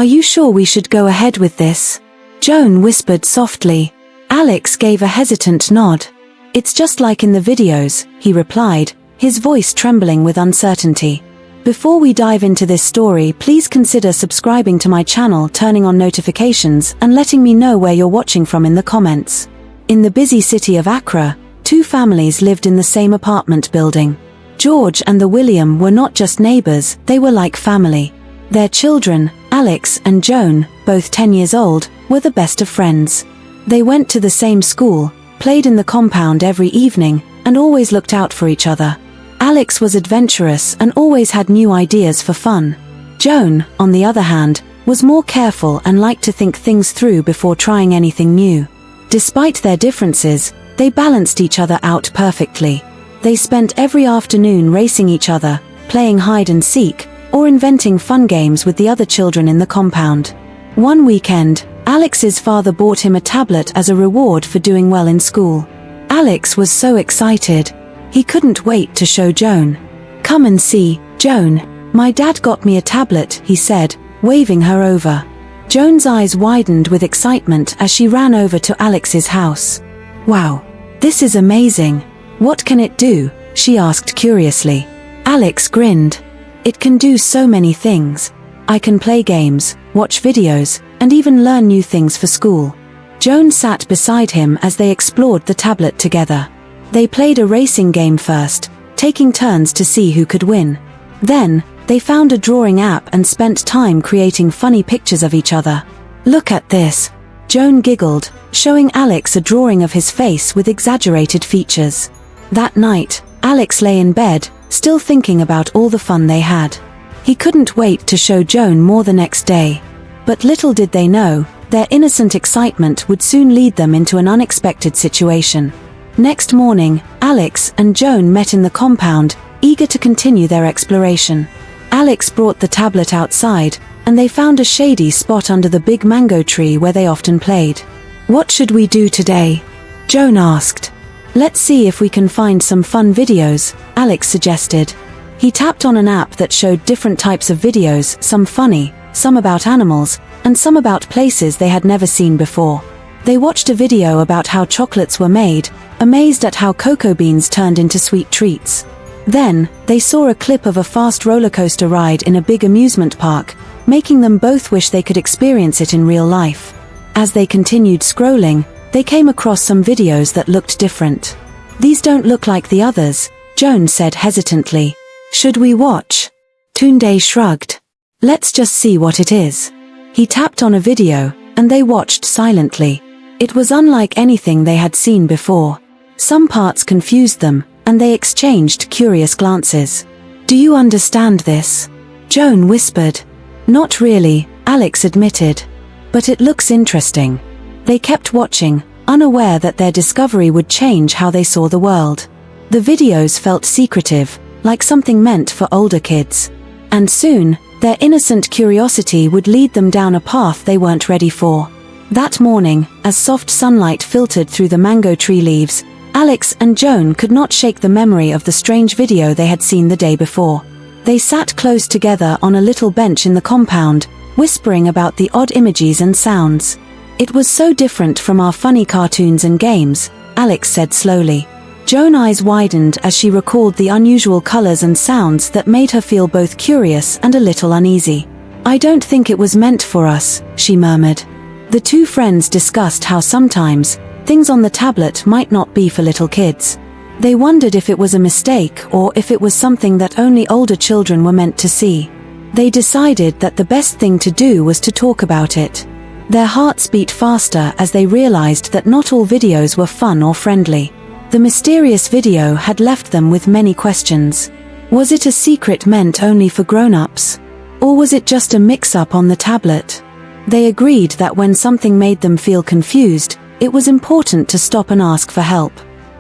"Are you sure we should go ahead with this?" Joan whispered softly. Alex gave a hesitant nod. "It's just like in the videos," he replied, his voice trembling with uncertainty. "Before we dive into this story, please consider subscribing to my channel, turning on notifications, and letting me know where you're watching from in the comments." In the busy city of Accra, two families lived in the same apartment building. George and William were not just neighbors, they were like family. Their children, Alex and Joan, both 10 years old, were the best of friends. They went to the same school, played in the compound every evening, and always looked out for each other. Alex was adventurous and always had new ideas for fun. Joan, on the other hand, was more careful and liked to think things through before trying anything new. Despite their differences, they balanced each other out perfectly. They spent every afternoon racing each other, playing hide and seek, or inventing fun games with the other children in the compound. One weekend, Alex's father bought him a tablet as a reward for doing well in school. Alex was so excited. He couldn't wait to show Joan. "Come and see, Joan. My dad got me a tablet," he said, waving her over. Joan's eyes widened with excitement as she ran over to Alex's house. "Wow, this is amazing. What can it do?" she asked curiously. Alex grinned. "It can do so many things. I can play games, watch videos, and even learn new things for school." Joan sat beside him as they explored the tablet together. They played a racing game first, taking turns to see who could win. Then, they found a drawing app and spent time creating funny pictures of each other. "Look at this," Joan giggled, showing Alex a drawing of his face with exaggerated features. That night, Alex lay in bed, still thinking about all the fun they had. He couldn't wait to show Joan more the next day. But little did they know, their innocent excitement would soon lead them into an unexpected situation. Next morning, Alex and Joan met in the compound, eager to continue their exploration. Alex brought the tablet outside, and they found a shady spot under the big mango tree where they often played. "What should we do today?" Joan asked. "Let's see if we can find some fun videos," Alex suggested. He tapped on an app that showed different types of videos, some funny, some about animals, and some about places they had never seen before. They watched a video about how chocolates were made, amazed at how cocoa beans turned into sweet treats. Then, they saw a clip of a fast roller coaster ride in a big amusement park, making them both wish they could experience it in real life. As they continued scrolling, they came across some videos that looked different. "These don't look like the others," Joan said hesitantly. "Should we watch?" Tunde shrugged. "Let's just see what it is." He tapped on a video, and they watched silently. It was unlike anything they had seen before. Some parts confused them, and they exchanged curious glances. "Do you understand this?" Joan whispered. "Not really," Alex admitted. "But it looks interesting." They kept watching, unaware that their discovery would change how they saw the world. The videos felt secretive, like something meant for older kids. And soon, their innocent curiosity would lead them down a path they weren't ready for. That morning, as soft sunlight filtered through the mango tree leaves, Alex and Joan could not shake the memory of the strange video they had seen the day before. They sat close together on a little bench in the compound, whispering about the odd images and sounds. "It was so different from our funny cartoons and games," Alex said slowly. Joan's eyes widened as she recalled the unusual colors and sounds that made her feel both curious and a little uneasy. "I don't think it was meant for us," she murmured. The two friends discussed how sometimes, things on the tablet might not be for little kids. They wondered if it was a mistake or if it was something that only older children were meant to see. They decided that the best thing to do was to talk about it. Their hearts beat faster as they realized that not all videos were fun or friendly. The mysterious video had left them with many questions. Was it a secret meant only for grown-ups? Or was it just a mix-up on the tablet? They agreed that when something made them feel confused, it was important to stop and ask for help.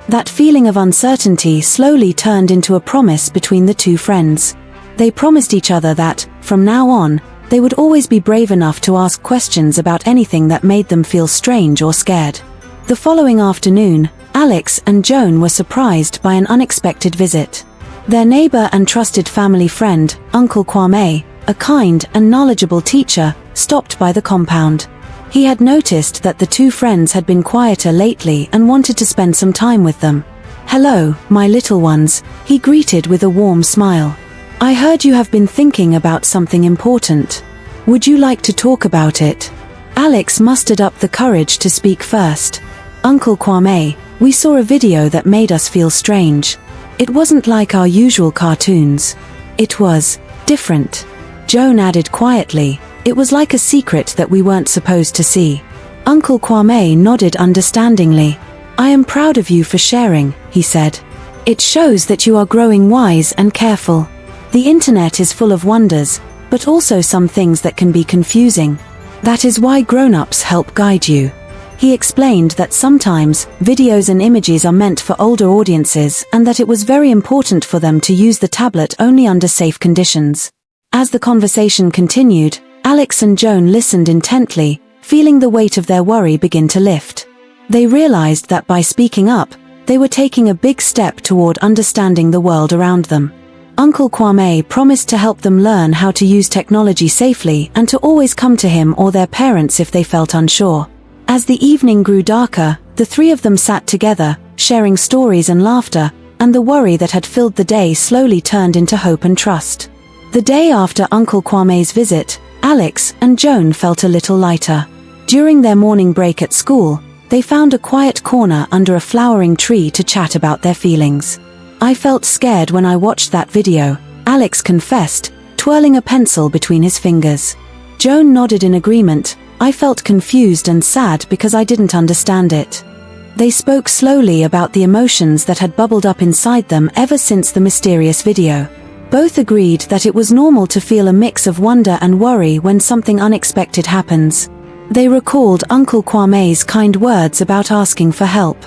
That feeling of uncertainty slowly turned into a promise between the two friends. They promised each other that, from now on, they would always be brave enough to ask questions about anything that made them feel strange or scared. The following afternoon, Alex and Joan were surprised by an unexpected visit. Their neighbor and trusted family friend, Uncle Kwame, a kind and knowledgeable teacher, stopped by the compound. He had noticed that the two friends had been quieter lately and wanted to spend some time with them. "Hello, my little ones," he greeted with a warm smile. "I heard you have been thinking about something important. Would you like to talk about it?" Alex mustered up the courage to speak first. "Uncle Kwame, we saw a video that made us feel strange. It wasn't like our usual cartoons. It was different." Joan added quietly, "It was like a secret that we weren't supposed to see." Uncle Kwame nodded understandingly. "I am proud of you for sharing," he said. "It shows that you are growing wise and careful. The internet is full of wonders, but also some things that can be confusing. That is why grown-ups help guide you." He explained that sometimes videos and images are meant for older audiences and that it was very important for them to use the tablet only under safe conditions. As the conversation continued, Alex and Joan listened intently, feeling the weight of their worry begin to lift. They realized that by speaking up, they were taking a big step toward understanding the world around them. Uncle Kwame promised to help them learn how to use technology safely and to always come to him or their parents if they felt unsure. As the evening grew darker, the three of them sat together, sharing stories and laughter, and the worry that had filled the day slowly turned into hope and trust. The day after Uncle Kwame's visit, Alex and Joan felt a little lighter. During their morning break at school, they found a quiet corner under a flowering tree to chat about their feelings. "I felt scared when I watched that video," Alex confessed, twirling a pencil between his fingers. Joan nodded in agreement. "I felt confused and sad because I didn't understand it." They spoke slowly about the emotions that had bubbled up inside them ever since the mysterious video. Both agreed that it was normal to feel a mix of wonder and worry when something unexpected happens. They recalled Uncle Kwame's kind words about asking for help.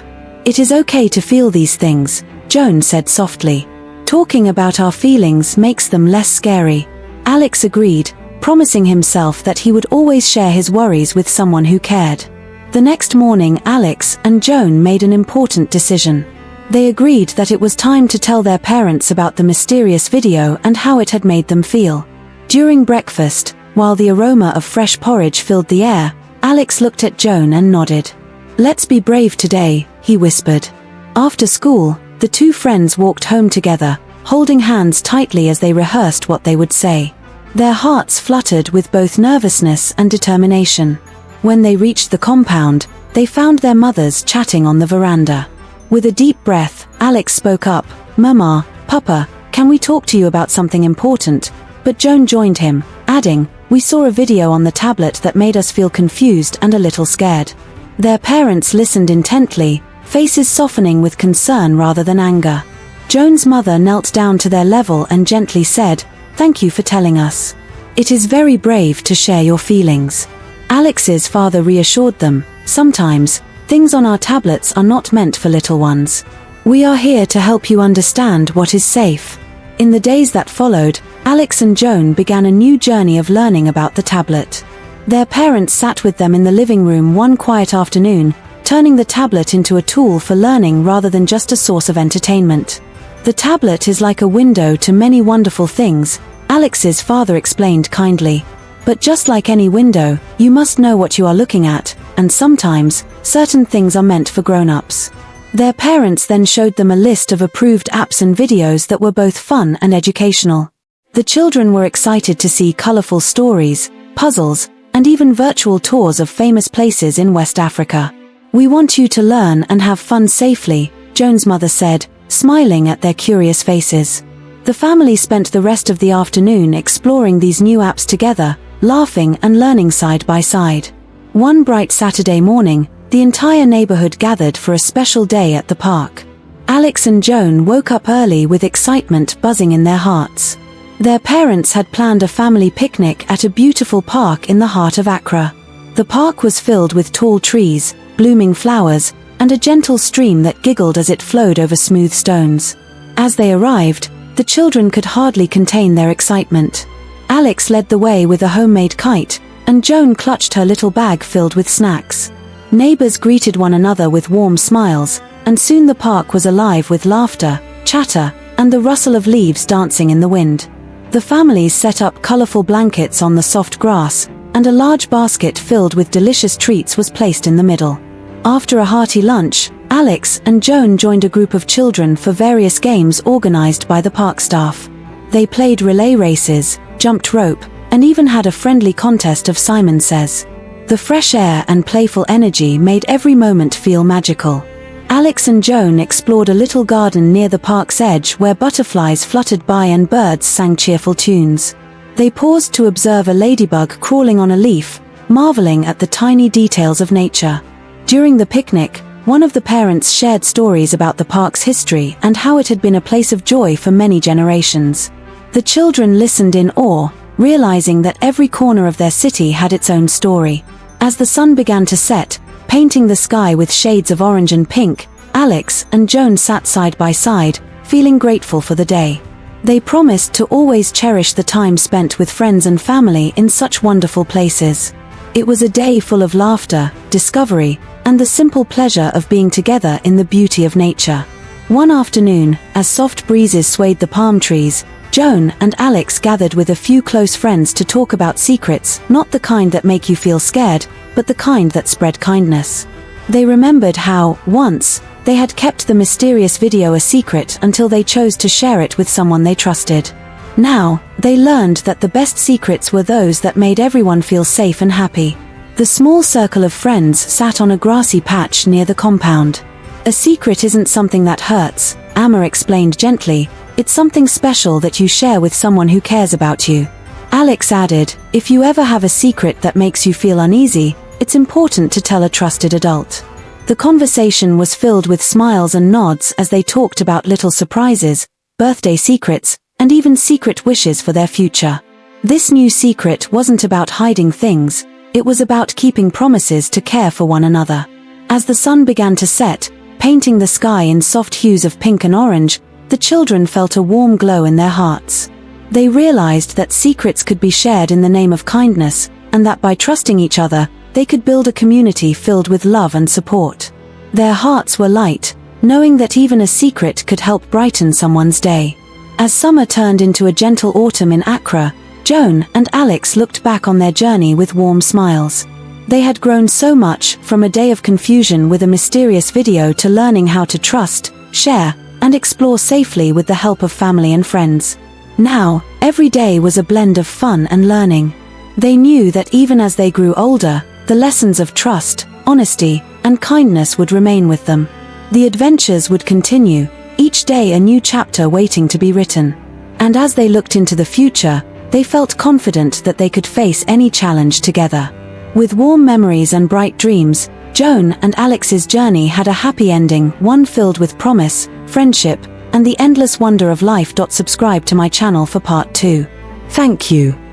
"It is okay to feel these things," Joan said softly. "Talking about our feelings makes them less scary." Alex agreed, promising himself that he would always share his worries with someone who cared. The next morning, Alex and Joan made an important decision. They agreed that it was time to tell their parents about the mysterious video and how it had made them feel. During breakfast, while the aroma of fresh porridge filled the air, Alex looked at Joan and nodded. "Let's be brave today," he whispered. After school, the two friends walked home together, holding hands tightly as they rehearsed what they would say. Their hearts fluttered with both nervousness and determination. When they reached the compound, they found their mothers chatting on the veranda. With a deep breath, Alex spoke up, "Mama, Papa, can we talk to you about something important?" But Joan joined him, adding, "We saw a video on the tablet that made us feel confused and a little scared." Their parents listened intently, faces softening with concern rather than anger. Joan's mother knelt down to their level and gently said, "Thank you for telling us. It is very brave to share your feelings." Alex's father reassured them, "Sometimes, things on our tablets are not meant for little ones. We are here to help you understand what is safe." In the days that followed, Alex and Joan began a new journey of learning about the tablet. Their parents sat with them in the living room one quiet afternoon, turning the tablet into a tool for learning rather than just a source of entertainment. "The tablet is like a window to many wonderful things," Alex's father explained kindly. "But just like any window, you must know what you are looking at, and sometimes, certain things are meant for grown-ups." Their parents then showed them a list of approved apps and videos that were both fun and educational. The children were excited to see colorful stories, puzzles, and even virtual tours of famous places in West Africa. "We want you to learn and have fun safely," Joan's mother said, smiling at their curious faces. The family spent the rest of the afternoon exploring these new apps together, laughing and learning side by side. One bright Saturday morning, the entire neighborhood gathered for a special day at the park. Alex and Joan woke up early with excitement buzzing in their hearts. Their parents had planned a family picnic at a beautiful park in the heart of Accra. The park was filled with tall trees, blooming flowers, and a gentle stream that giggled as it flowed over smooth stones. As they arrived, the children could hardly contain their excitement. Alex led the way with a homemade kite, and Joan clutched her little bag filled with snacks. Neighbors greeted one another with warm smiles, and soon the park was alive with laughter, chatter, and the rustle of leaves dancing in the wind. The families set up colorful blankets on the soft grass, and a large basket filled with delicious treats was placed in the middle. After a hearty lunch, Alex and Joan joined a group of children for various games organized by the park staff. They played relay races, jumped rope, and even had a friendly contest of Simon Says. The fresh air and playful energy made every moment feel magical. Alex and Joan explored a little garden near the park's edge where butterflies fluttered by and birds sang cheerful tunes. They paused to observe a ladybug crawling on a leaf, marveling at the tiny details of nature. During the picnic, one of the parents shared stories about the park's history and how it had been a place of joy for many generations. The children listened in awe, realizing that every corner of their city had its own story. As the sun began to set, painting the sky with shades of orange and pink, Alex and Joan sat side by side, feeling grateful for the day. They promised to always cherish the time spent with friends and family in such wonderful places. It was a day full of laughter, discovery, and the simple pleasure of being together in the beauty of nature. One afternoon, as soft breezes swayed the palm trees, Joan and Alex gathered with a few close friends to talk about secrets, not the kind that make you feel scared, but the kind that spread kindness. They remembered how, once, they had kept the mysterious video a secret until they chose to share it with someone they trusted. Now, they learned that the best secrets were those that made everyone feel safe and happy. The small circle of friends sat on a grassy patch near the compound. A secret isn't something that hurts, Amma explained gently. It's something special that you share with someone who cares about you. Alex added, if you ever have a secret that makes you feel uneasy, it's important to tell a trusted adult. The conversation was filled with smiles and nods as they talked about little surprises, birthday secrets, and even secret wishes for their future. This new secret wasn't about hiding things, it was about keeping promises to care for one another. As the sun began to set, painting the sky in soft hues of pink and orange, the children felt a warm glow in their hearts. They realized that secrets could be shared in the name of kindness, and that by trusting each other, they could build a community filled with love and support. Their hearts were light, knowing that even a secret could help brighten someone's day. As summer turned into a gentle autumn in Accra, Joan and Alex looked back on their journey with warm smiles. They had grown so much, from a day of confusion with a mysterious video to learning how to trust, share, and explore safely with the help of family and friends. Now, every day was a blend of fun and learning. They knew that even as they grew older, the lessons of trust, honesty, and kindness would remain with them. The adventures would continue, each day a new chapter waiting to be written. And as they looked into the future, they felt confident that they could face any challenge together. With warm memories and bright dreams, Joan and Alex's journey had a happy ending, one filled with promise, friendship, and the endless wonder of life. Subscribe to my channel for part 2. Thank you.